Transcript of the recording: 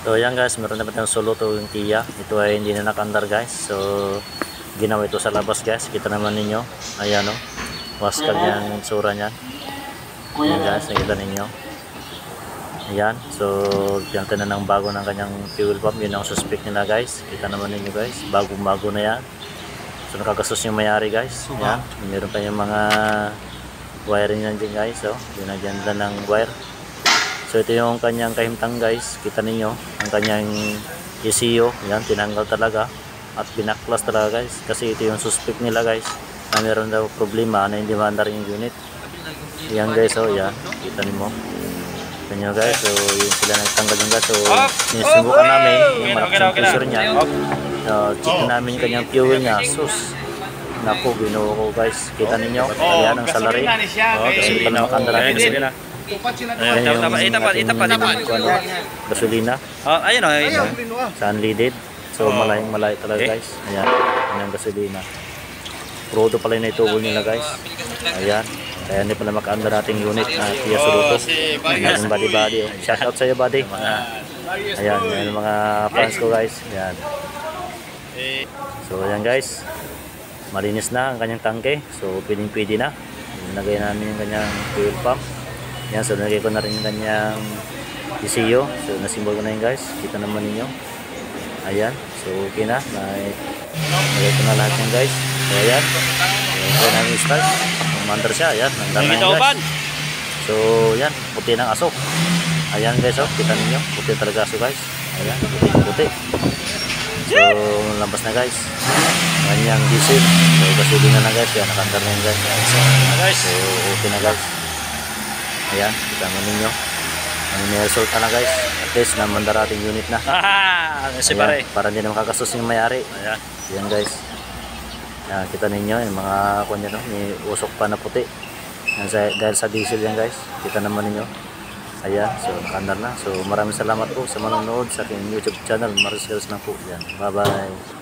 So yan guys, meron na tayong solo to yung Kia. Ito ay hindi na nakandar guys. So ginawa ito sa labas guys. Kita naman ninyo. Ayan o. Was kanyang sura niyan. Ayan guys, nakita ninyo. Ayan. So pinta na ng bago ng kanyang fuel pump. Yun ang suspect nila guys. Kita naman ninyo guys. Bagong bago na yan. So nakagastos yung mayari guys. Ayan. Meron pa yung mga wiring yan din guys. So ginaganda ng wire. So ito yung kanyang kahimtang guys, kita ninyo ang kanyang ECU, yan tinanggal talaga at binaklas talaga guys kasi ito yung suspect nila guys na meron daw problema na hindi maandar yung unit. Yan guys, so yan, kita niyo mo guys, so yung sila nagtanggal yung gas. So sinusubukan namin yung malaking pressure niya. So check namin yung kanyang fuel niya. Sus, naku, binuo ko guys, kita ninyo, ayan ang salary. Kasi hindi pa na makandar natin. Ayan yung gasolina. Ayun o. Sa unleaded. So malayo talaga guys. Ayan. Ayan yung gasolina. Prodo pala yung naitubo nila guys. Ayan. Kaya hindi pala makaandar nating unit na Kia Sorento. Ayan body. Shout out sa iyo buddy. Ayan. Ayan yung mga fans ko guys. Ayan. So ayan guys. Malinis na ang kanyang tangke. So pwede na. Nagay namin yung kanyang fuel pump. Yan, so nalagay ko na rin yung kanyang ECU. So nasimbol ko na yun guys. Kita naman ninyo. Ayan. So okay na. Nalagay ko na lahat yan guys. So ayan. So namin start. Umandar siya. Ayan. Nandar na yan guys. So yan. Puti ng aso. Ayan guys. Oh, kita ninyo. Puti talaga aso guys. Ayan. Puti. So labas na guys. Kanyang diesel. So gasolina na guys. Yan. Nakandar na yan guys. So okay na guys. Ayan, kita mo ninyo. May result na guys. At least namandar ating unit na. Ayan, para hindi na makagastos yung mayari. Ayan guys. Ayan, kita ninyo yung mga kunya no, may usok pa na puti. Ayan, dahil sa diesel yan guys. Kita naman ninyo. Ayan, so nakandar na. So maraming salamat po sa manonood sa aking YouTube channel. Maris Girls na po. Ayan, bye bye.